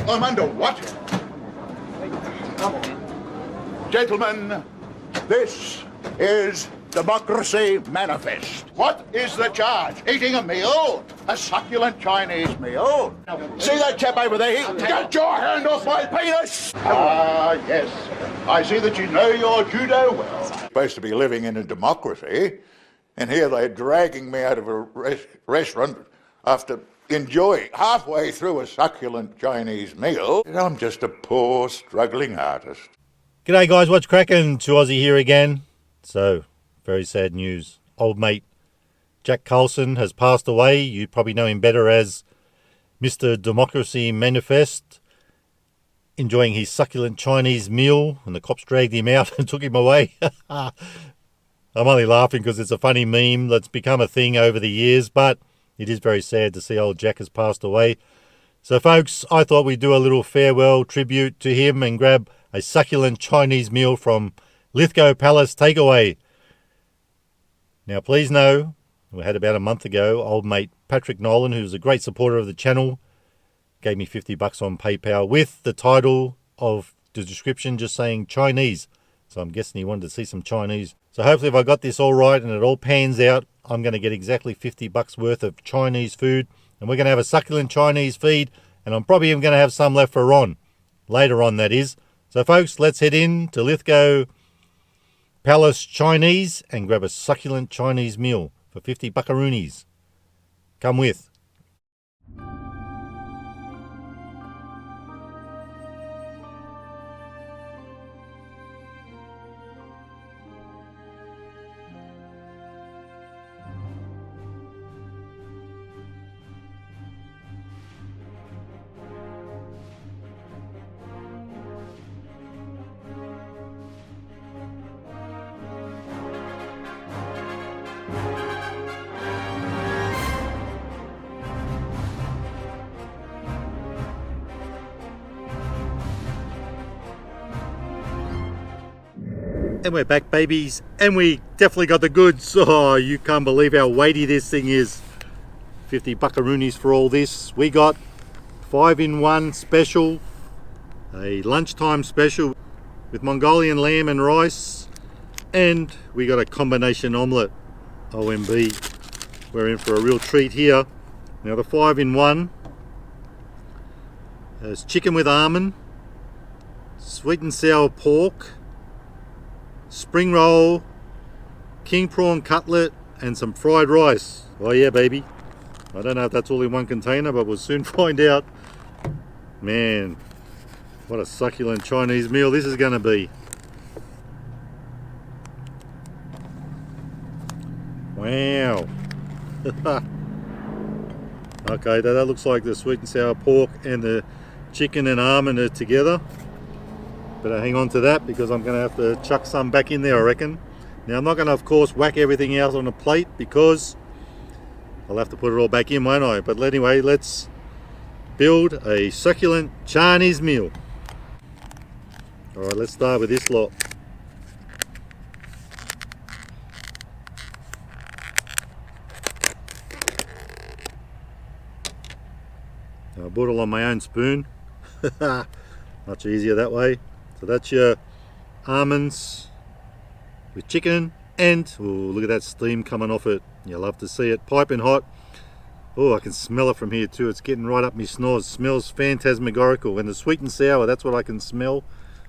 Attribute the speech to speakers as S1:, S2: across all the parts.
S1: I'm under what? Gentlemen, this is Democracy Manifest. What is the charge? Eating a meal? A succulent Chinese meal? See that chap over there? Get your hand off my penis! Ah, yes. I see that you know your judo well. Supposed to be living in a democracy, and here they're dragging me out of a restaurant after enjoying halfway through a succulent Chinese meal. I'm just a poor, struggling artist.
S2: G'day guys, what's cracking? Aussie here again. So, very sad news. Old mate Jack Karlson has passed away. You probably know him better as Mr. Democracy Manifest, enjoying his succulent Chinese meal, and the cops dragged him out and took him away. I'm only laughing because it's a funny meme that's become a thing over the years, but it is very sad to see old Jack has passed away. So folks, I thought we'd do a little farewell tribute to him and grab a succulent Chinese meal from Lithgow Palace Takeaway. Now please know, we had about a month ago, old mate Patrick Nolan, who's a great supporter of the channel, gave me $50 on PayPal with the title of the description just saying Chinese. So I'm guessing he wanted to see some Chinese. So hopefully if I got this all right and it all pans out, I'm going to get exactly $50 worth of Chinese food. And we're going to have a succulent Chinese feed. And I'm probably even going to have some left for Ron. Later on, that is. So folks, let's head in to Lithgow Palace Chinese and grab a succulent Chinese meal for 50 buckaroonies. Come with. And we're back, babies, and we definitely got the goods. Oh, you can't believe how weighty this thing is. 50 buckaroonies for all this. We got 5-in-1 special, a lunchtime special with Mongolian lamb and rice, and we got a combination omelette. OMB, we're in for a real treat here. Now the 5-in-1 is chicken with almond, sweet and sour pork, spring roll, king prawn cutlet, and some fried rice. Oh yeah, baby. I don't know if that's all in one container, but we'll soon find out. Man, what a succulent Chinese meal this is going to be. Wow. Okay, that looks like the sweet and sour pork and the chicken and almond are together. Better hang on to that because I'm going to have to chuck some back in there, I reckon. Now I'm not going to, of course, whack everything else on a plate because I'll have to put it all back in, won't I? But anyway, let's build a succulent Chinese meal. Alright, let's start with this lot. I bought it on my own spoon. Much easier that way. So that's your almonds with chicken, and oh, look at that steam coming off it. You'll love to see it. Piping hot. Oh, I can smell it from here too. It's getting right up my snores. Smells phantasmagorical. And the sweet and sour, that's what I can smell.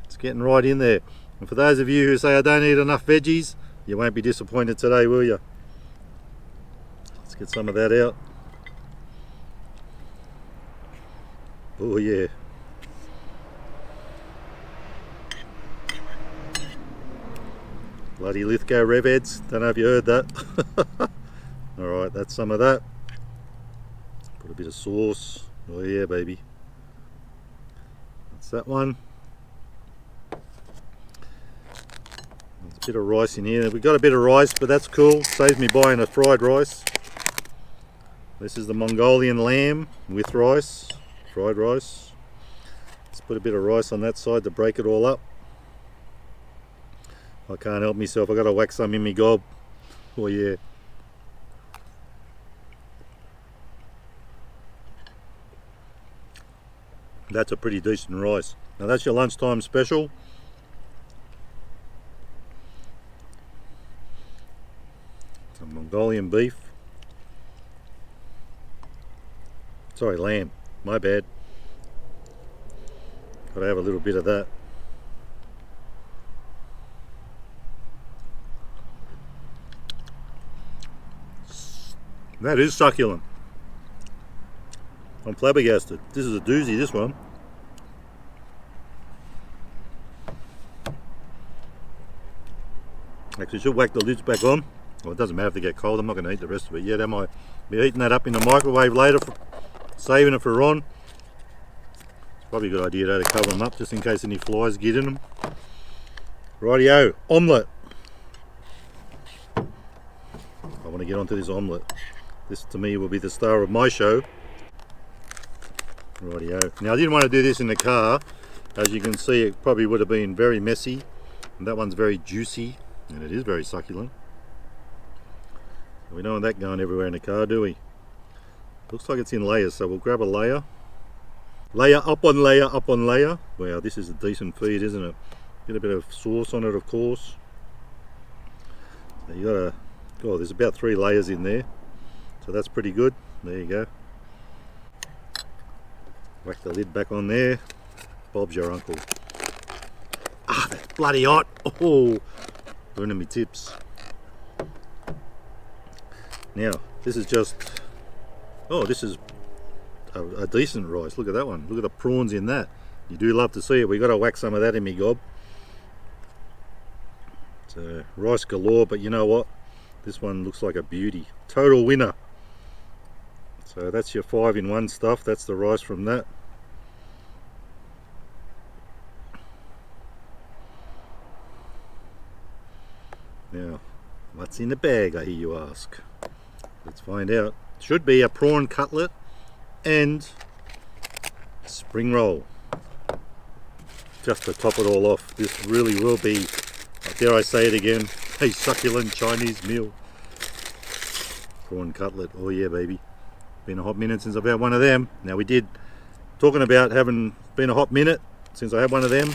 S2: It's getting right in there. And for those of you who say I don't eat enough veggies, you won't be disappointed today, will you? Let's get some of that out. Oh yeah. Bloody Lithgow Revheads, don't know if you heard that. Alright, that's some of that. Put a bit of sauce. Oh yeah, baby. That's that one. There's a bit of rice in here. We've got a bit of rice, but that's cool. Saves me buying a fried rice. This is the Mongolian lamb with rice. Fried rice. Let's put a bit of rice on that side to break it all up. I can't help myself, I got to whack some in me gob. Oh yeah. That's a pretty decent rice. Now that's your lunchtime special. Some Mongolian beef. Sorry, lamb. My bad. Gotta have a little bit of that. That is succulent. I'm flabbergasted. This is a doozy, this one. Actually, should whack the lids back on. Well, it doesn't matter if they get cold. I'm not going to eat the rest of it yet, am I? Be heating that up in the microwave later, saving it for Ron. It's probably a good idea though to cover them up just in case any flies get in them. Rightio, omelette. I want to get onto this omelette. This to me will be the star of my show. Rightio. Now I didn't want to do this in the car. As you can see, it probably would have been very messy. And that one's very juicy, and it is very succulent. We don't want that going everywhere in the car, do we? Looks like it's in layers, so we'll grab a layer. Layer up on layer up on layer. Wow, this is a decent feed, isn't it? Get a bit of sauce on it, of course. So you gotta, oh, there's about 3 layers in there. So that's pretty good. There you go. Whack the lid back on there. Bob's your uncle. Ah, that's bloody hot. Oh, burning me tips. Now, this is just, oh, this is a decent rice. Look at that one. Look at the prawns in that. You do love to see it. We got to whack some of that in me gob. So, rice galore, but you know what? This one looks like a beauty. Total winner. So that's your 5-in-1 stuff. That's the rice from that. Now, what's in the bag, I hear you ask? Let's find out. Should be a prawn cutlet and spring roll. Just to top it all off. This really will be, dare I say it again, a succulent Chinese meal. Prawn cutlet, oh yeah baby. Been a hot minute since I've had one of them. Now we did, talking about having been a hot minute since I had one of them.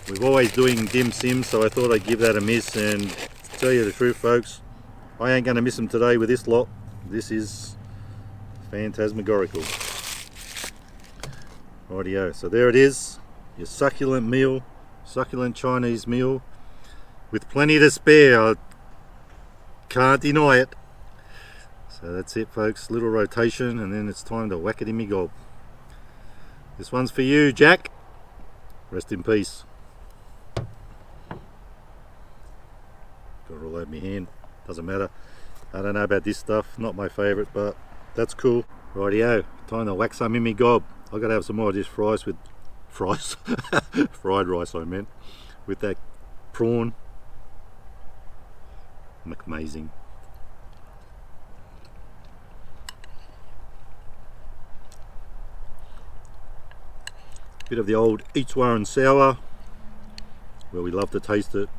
S2: We're always doing dim sim, so I thought I'd give that a miss, and to tell you the truth folks, I ain't going to miss them today with this lot. This is phantasmagorical. Rightio, so there it is, your succulent meal, succulent Chinese meal, with plenty to spare, I can't deny it. So that's it folks, little rotation and then it's time to whack it in me gob. This one's for you, Jack. Rest in peace. Got it all over my hand, doesn't matter. I don't know about this stuff, not my favourite, but that's cool. Rightio, time to whack some in me gob. I've got to have some more of this fried rice I meant, with that prawn. Amazing. Bit of the old eat swear and sour, where we love to taste it.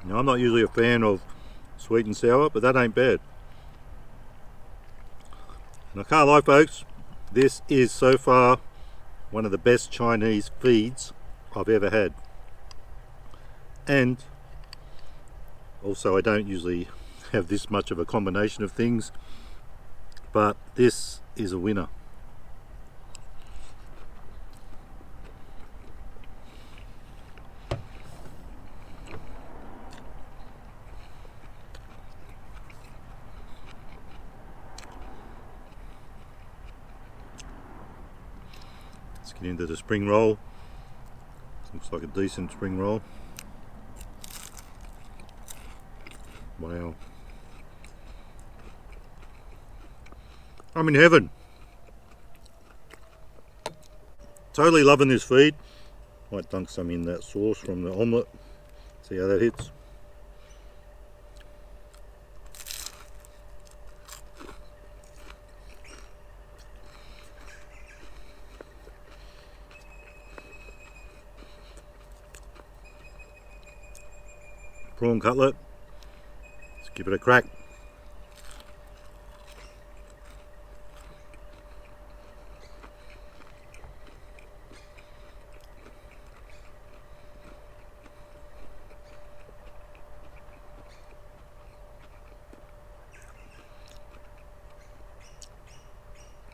S2: Now I'm not usually a fan of sweet and sour, but that ain't bad. And I can't lie folks, this is so far one of the best Chinese feeds I've ever had. And also I don't usually have this much of a combination of things, but this is a winner. Let's get into the spring roll. Looks like a decent spring roll. Wow. I'm in heaven. Totally loving this feed. Might dunk some in that sauce from the omelette. See how that hits. prawn cutlet. Let's give it a crack.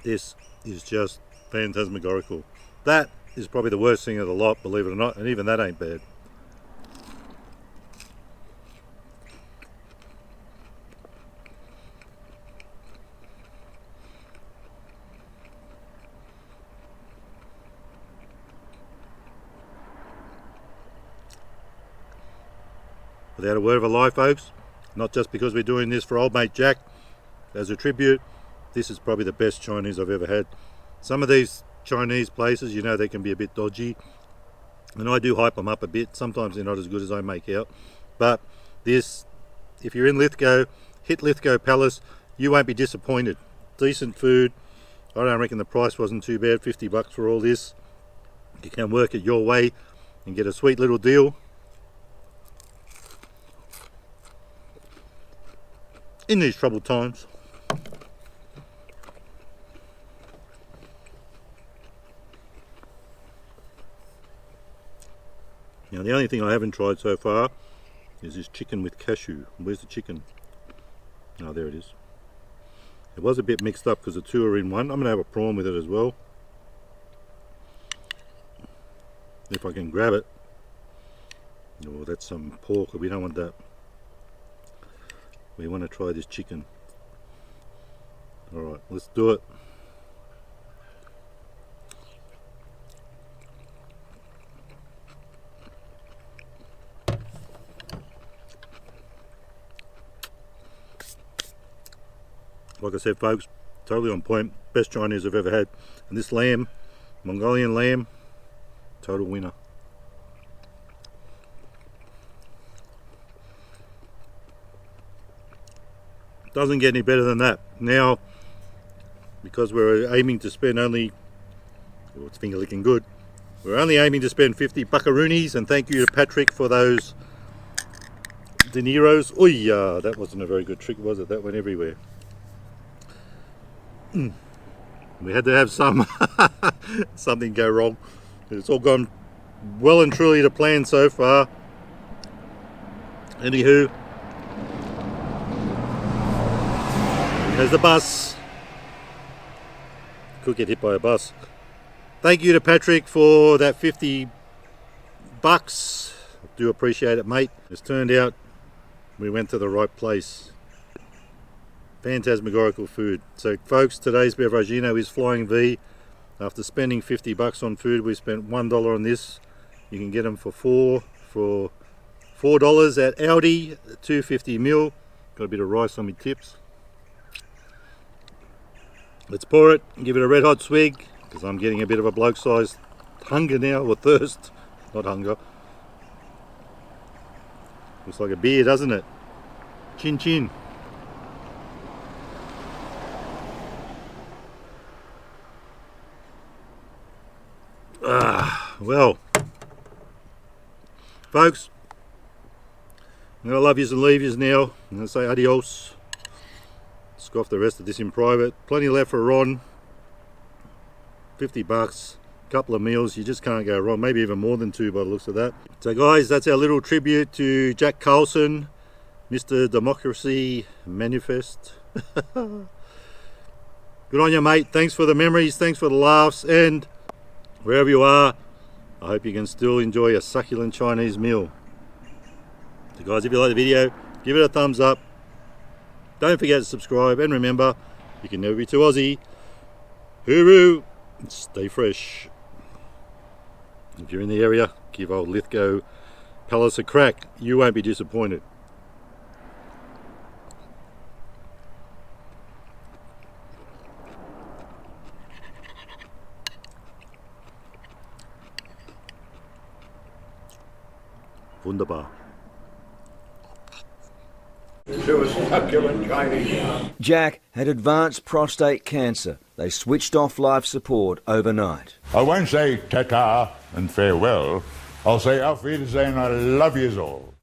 S2: This is just phantasmagorical. That is probably the worst thing of the lot, believe it or not, and even that ain't bad. Without a word of a lie, folks, not just because we're doing this for old mate Jack, as a tribute, this is probably the best Chinese I've ever had. Some of these Chinese places, you know, they can be a bit dodgy, and I do hype them up a bit. Sometimes they're not as good as I make out, but this, if you're in Lithgow, hit Lithgow Palace, you won't be disappointed. Decent food. I don't reckon the price wasn't too bad, $50 for all this. You can work it your way and get a sweet little deal. In these troubled times. Now the only thing I haven't tried so far is this chicken with cashew. Where's the chicken? Oh, there it is. It was a bit mixed up because the two are in one. I'm going to have a prawn with it as well. If I can grab it. Oh, that's some pork. We don't want that. We want to try this chicken. Alright, let's do it. Like I said, folks, totally on point. Best Chinese I've ever had. And this lamb, Mongolian lamb, total winner. Doesn't get any better than that. Now, because we're aiming to spend only, oh, it's finger licking good, we're only aiming to spend 50 buckaroonies, and thank you to Patrick for those De Niro's. Oh yeah, that wasn't a very good trick, was it? That went everywhere. We had to have something go wrong. It's all gone well and truly to plan so far. Anywho, there's the bus. Could get hit by a bus. Thank you to Patrick for that $50. Do appreciate it, mate. It's turned out we went to the right place. Phantasmagorical food. So folks, today's Beveragino is Flying V. After spending $50 on food, we spent $1 on this. You can get them for $4 at Aldi, 250ml. Got a bit of rice on my tips. Let's pour it and give it a red hot swig, because I'm getting a bit of a bloke-sized hunger now, or thirst, not hunger. Looks like a beer, doesn't it? Chin chin. Well, folks, I'm going to love yous and leave yous now. I'm going to say adios. Scoff the rest of this in private. Plenty left for Ron. $50, couple of meals, you just can't go wrong. Maybe even more than two by the looks of that. So guys, that's our little tribute to Jack Karlson, Mr. Democracy Manifest. Good on you, mate. Thanks for the memories, thanks for the laughs, and wherever you are, I hope you can still enjoy a succulent Chinese meal. So guys, if you like the video, give it a thumbs up. Don't forget to subscribe, and remember, you can never be too Aussie. Hooroo! Stay fresh. If you're in the area, give old Lithgow Palace a crack. You won't be disappointed. Wunderbar.
S1: To a succulent Chinese.
S3: Jack had advanced prostate cancer. They switched off life support overnight.
S1: I won't say ta-ta and farewell. I'll say auf Wiedersehen, I love yous all.